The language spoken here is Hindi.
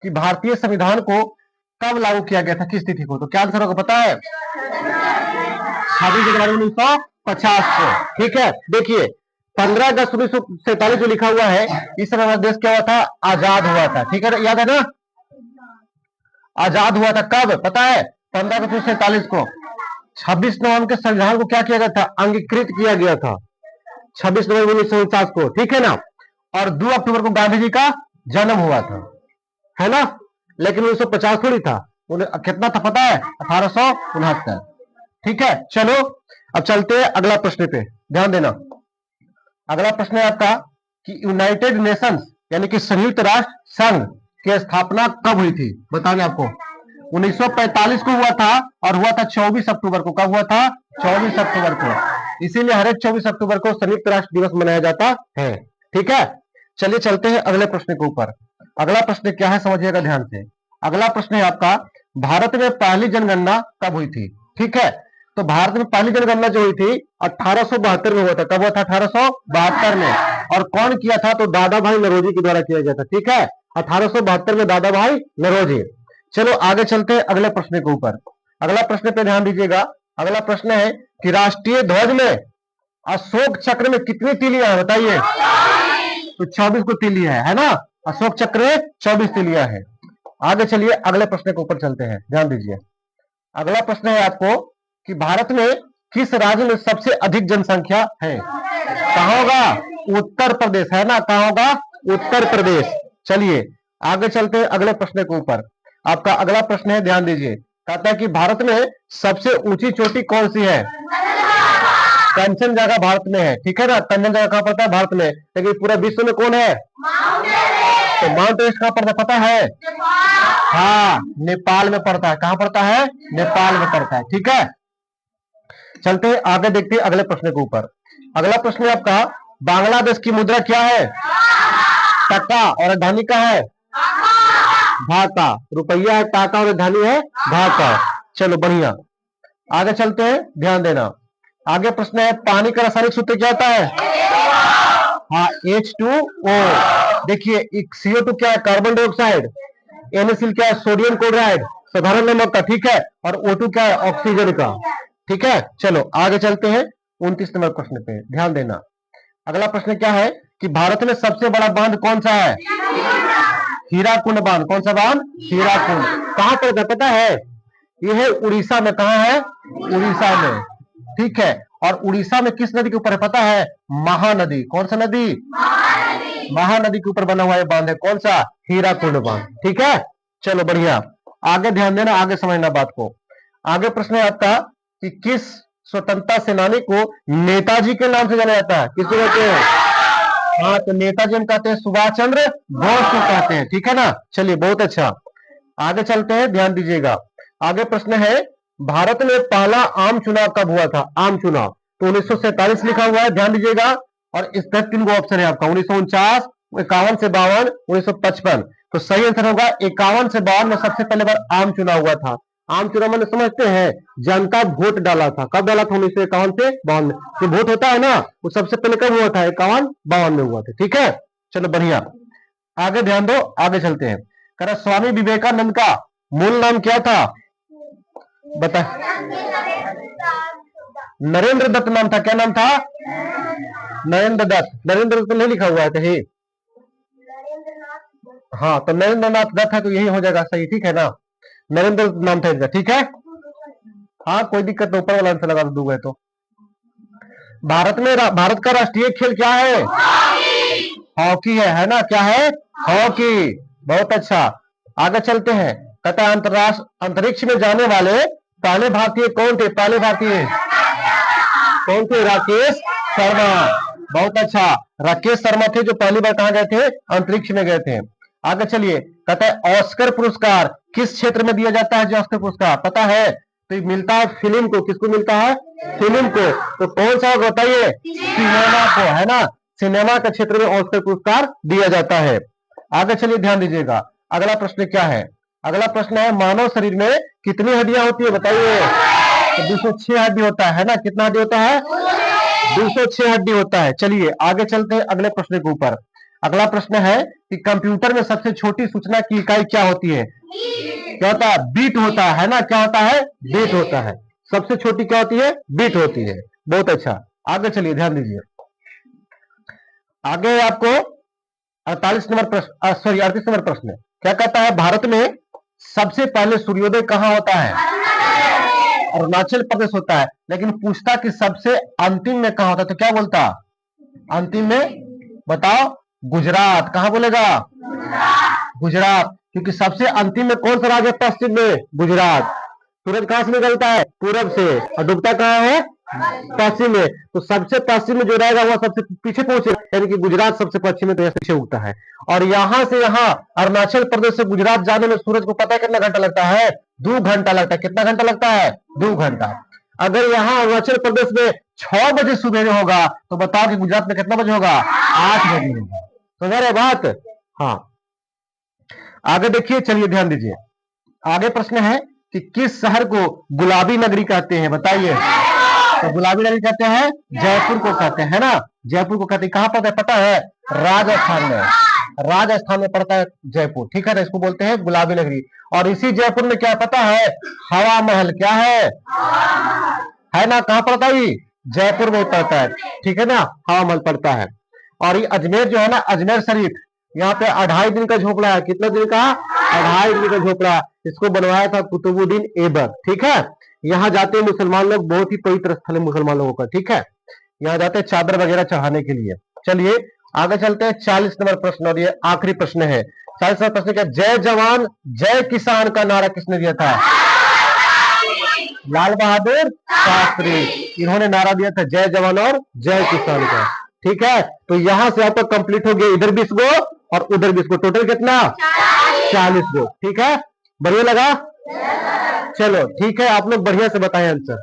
कि भारतीय संविधान को कब लागू किया गया था, किस तिथि को? तो क्या आंसर होगा पता है? 26 जनवरी 1950 को। ठीक है, देखिए 15 अगस्त 1947 जो लिखा हुआ है, इस समय हमारा देश क्या हुआ था? आजाद हुआ था। ठीक है, याद है ना? आजाद हुआ था कब पता है? 15 अगस्त 1947 को। 26 नवंबर के संविधान को क्या किया गया था? अंगीकृत किया गया था 26 नवंबर 1949 को। ठीक है ना? और 2 अक्टूबर को गांधी जी का जन्म हुआ था, है ना? लेकिन 1950 थोड़ी था, कितना था पता है? 1869। ठीक है, चलो अब चलते हैं अगला प्रश्न पे, ध्यान देना। अगला प्रश्न है आपका कि यूनाइटेड नेशंस यानी कि संयुक्त राष्ट्र संघ की स्थापना कब हुई थी? बताने आपको 1945 को हुआ था, और हुआ था 24 अक्टूबर को। कब हुआ था? 24 अक्टूबर को। इसीलिए हर एक 24 अक्टूबर को संयुक्त राष्ट्र दिवस मनाया जाता है। ठीक है, चलिए चलते हैं अगले प्रश्न के ऊपर। अगला प्रश्न क्या है समझिएगा ध्यान से। अगला प्रश्न है आपका, भारत में पहली जनगणना कब हुई थी? ठीक है, तो भारत में पहली जनगणना जो हुई थी 1872 में हुआ था। कब हुआ था? 1872 में। और कौन किया था? तो दादा भाई नौरोजी के द्वारा किया गया था। ठीक है, 1872 में दादा भाई नौरोजी। चलो आगे चलते हैं अगले प्रश्न के ऊपर। अगला प्रश्न पे ध्यान दीजिएगा। अगला प्रश्न है कि राष्ट्रीय ध्वज में अशोक चक्र में कितनी तीलियां है? बताइए। तो 24 को तीलियां है ना? अशोक चक्र में 24 तीलियां है। आगे चलिए अगले प्रश्न के ऊपर चलते हैं, ध्यान दीजिए। अगला प्रश्न है आपको कि भारत में किस राज्य में सबसे अधिक जनसंख्या है? कहां होगा? उत्तर प्रदेश, है ना? कहां होगा? उत्तर प्रदेश। चलिए आगे चलते हैं अगले प्रश्न के ऊपर। आपका अगला प्रश्न है, ध्यान दीजिए। कहता है कि भारत में सबसे ऊंची चोटी कौन सी है? कंचनजंगा भारत में है। ठीक है ना? कंचनजंगा कहां पड़ता है? भारत में। लेकिन पूरे विश्व में कौन है? तो माउंट एवरेस्ट कहां पड़ता है पता है? हाँ, नेपाल में पड़ता है। कहां पड़ता है? नेपाल में पड़ता है। ठीक है, चलते हैं आगे, देखते हैं अगले प्रश्न के ऊपर। अगला प्रश्न है आपका, बांग्लादेश की मुद्रा क्या है? टका। और राजधानी क्या है? ढाका। रुपया है टाका और राजधानी है ढाका। चलो बढ़िया, आगे चलते हैं, ध्यान देना। आगे प्रश्न है, पानी का रासायनिक सूत्र क्या होता है? हाँ, H2O। देखिए CO2 क्या है? Carbon dioxide. NaCl क्या है? सोडियम क्लोराइड, साधारण नमक का। ठीक है, और O2 क्या है? ऑक्सीजन का। ठीक है, चलो आगे चलते हैं 29 नंबर प्रश्न पे, ध्यान देना। अगला प्रश्न क्या है कि भारत में सबसे बड़ा बांध कौन सा है? हीराकुंड बांध। कौन सा बांध? हीराकुंड। कहां पर पता है? यह है उड़ीसा में। कहां है? उड़ीसा में। ठीक है, और उड़ीसा में किस नदी के ऊपर है पता है? महानदी। कौन सा नदी? महानदी के ऊपर बना हुआ है बांध है। कौन सा? हीराकुंड बांध। ठीक है, चलो बढ़िया, आगे ध्यान देना, आगे समझना बात को। आगे प्रश्न है आपका कि किस स्वतंत्रता सेनानी को नेताजी के नाम से जाना जाता है? किसको कहते हैं? हाँ, तो नेताजी हम कहते हैं सुभाष चंद्र बोस को कहते हैं। ठीक है ना? चलिए बहुत अच्छा, आगे चलते हैं, ध्यान दीजिएगा। आगे प्रश्न है, भारत में पहला आम चुनाव कब हुआ था? आम चुनाव तो 1947 लिखा हुआ है, ध्यान दीजिएगा। और इसका 3 ऑप्शन है आपका, 1949, 51 से 52, 1955। तो सही आंसर होगा 51 से 52 में सबसे पहले बार आम चुनाव हुआ था। आम चुनाव मैंने समझते हैं, जनता वोट डाला था। कब डाला था? 1951 से 52 में। जो वोट होता है ना, वो सबसे पहले कब हुआ था? 51-52 में हुआ था। ठीक है, चलो बढ़िया, आगे ध्यान दो, आगे चलते हैं। कह रहा स्वामी विवेकानंद का मूल नाम क्या था? बता। नरेंद्र दत्त नाम था। क्या नाम था? नरेंद्र दत्त। नरेंद्र दत्त नहीं लिखा हुआ है कहीं? हाँ, तो नरेंद्र नाथ दत्त है, तो यही हो जाएगा सही। ठीक है ना? नरेंद्र नाम था इनका। ठीक है, हाँ कोई दिक्कत नहीं, ऊपर वाला आंसर लगा दूंगा। तो भारत का राष्ट्रीय खेल क्या है? हॉकी है ना? क्या है? हॉकी। बहुत अच्छा, आगे चलते हैं। कहता है अंतरिक्ष में जाने वाले पहले भारतीय कौन थे? पहले भारतीय कौन थे? राकेश शर्मा। बहुत अच्छा, राकेश शर्मा थे जो पहली बार कहां गए थे? अंतरिक्ष में गए थे। आगे चलिए, कहता है ऑस्कर पुरस्कार किस क्षेत्र में दिया जाता है? जो ऑस्कर पुरस्कार पता है? तो ये मिलता है फिल्म को। किसको मिलता है? फिल्म को। तो कौन सा होगा बताइए? सिनेमा को, है ना? सिनेमा के क्षेत्र में ऑस्कर पुरस्कार दिया जाता है। आगे चलिए, ध्यान दीजिएगा। अगला प्रश्न क्या है? अगला प्रश्न है, मानव शरीर में कितनी हड्डियां होती है? बताइए। तो 206 हड्डी होता है ना? कितना हड्डी होता है? 206 हड्डी होता है। चलिए आगे चलते हैं अगले प्रश्न के ऊपर। अगला प्रश्न है कि कंप्यूटर में सबसे छोटी सूचना की इकाई क्या होती है? क्या होता है? बीट होता है ना? क्या होता है? बीट होता है। सबसे छोटी क्या होती है? बीट होती है। बहुत अच्छा, आगे चलिए, ध्यान दीजिए। आगे आपको 38 नंबर प्रश्न, सॉरी 38 नंबर प्रश्न क्या कहता है? भारत में सबसे पहले सूर्योदय कहां होता है? अरुणाचल प्रदेश होता है। लेकिन पूछता कि सबसे अंतिम में कहां होता है, तो क्या बोलता? अंतिम में बताओ। गुजरात। कहां बोलेगा? गुजरात। क्योंकि सबसे अंतिम में कौन सा राज्य है पश्चिम में? गुजरात। सूरज कहां से निकलता है? पूरब से, और डूबता कहां है? पश्चिम में। तो सबसे पश्चिम में जो रहेगा वह सबसे पीछे पहुंचेगा, यानी कि गुजरात सबसे पश्चिम में, तो पीछे उगता है। और यहां से यहां अरुणाचल प्रदेश से गुजरात जाने में सूरज को पता है कितना घंटा लगता है? 2 घंटा लगता है। कितना घंटा लगता है? 2 घंटा। अगर यहां अरुणाचल प्रदेश में 6 बजे सुबह होगा, तो बताओ कि गुजरात में कितना बजे होगा? 8 बजे होगा। समझ रहे बात? हाँ, आगे देखिए, चलिए ध्यान दीजिए। आगे प्रश्न है कि किस शहर को गुलाबी नगरी कहते हैं? बताइए। तो गुलाबी नगरी कहते हैं जयपुर को कहते हैं ना? जयपुर को कहते हैं। कहां पर है पता है? राजस्थान में। राजस्थान में पड़ता है जयपुर, ठीक है ना? इसको बोलते हैं गुलाबी नगरी। और इसी जयपुर में क्या पता है? हवा महल। क्या है ना? कहां पड़ता है? जयपुर में पड़ता है, ठीक है ना? हवा महल पड़ता है। और ये अजमेर जो है ना, अजमेर शरीफ, यहाँ पे 2.5 दिन का झोपड़ा है। कितना दिन का? 2.5 दिन का झोपड़ा। इसको बनवाया था कुतुबुद्दीन ऐबक, ठीक है? यहाँ जाते हैं मुसलमान लोग, बहुत ही पवित्र स्थल है मुसलमान लोगों का, ठीक है? यहाँ जाते हैं चादर वगैरह चढ़ाने के लिए। चलिए आगे चलते हैं। 40 नंबर प्रश्न, और ये आखिरी प्रश्न है। 40 नंबर प्रश्न क्या? जय जवान जय किसान का नारा किसने दिया था? लाल बहादुर शास्त्री। इन्होंने नारा दिया था जय जवान और जय किसान का, ठीक है? तो यहां से आपका कंप्लीट हो गया, इधर 20 गो और उधर 20 गो, टोटल कितना? 40 गो, ठीक है? बढ़िया लगा? चलो ठीक है, आप लोग बढ़िया से बताएं आंसर।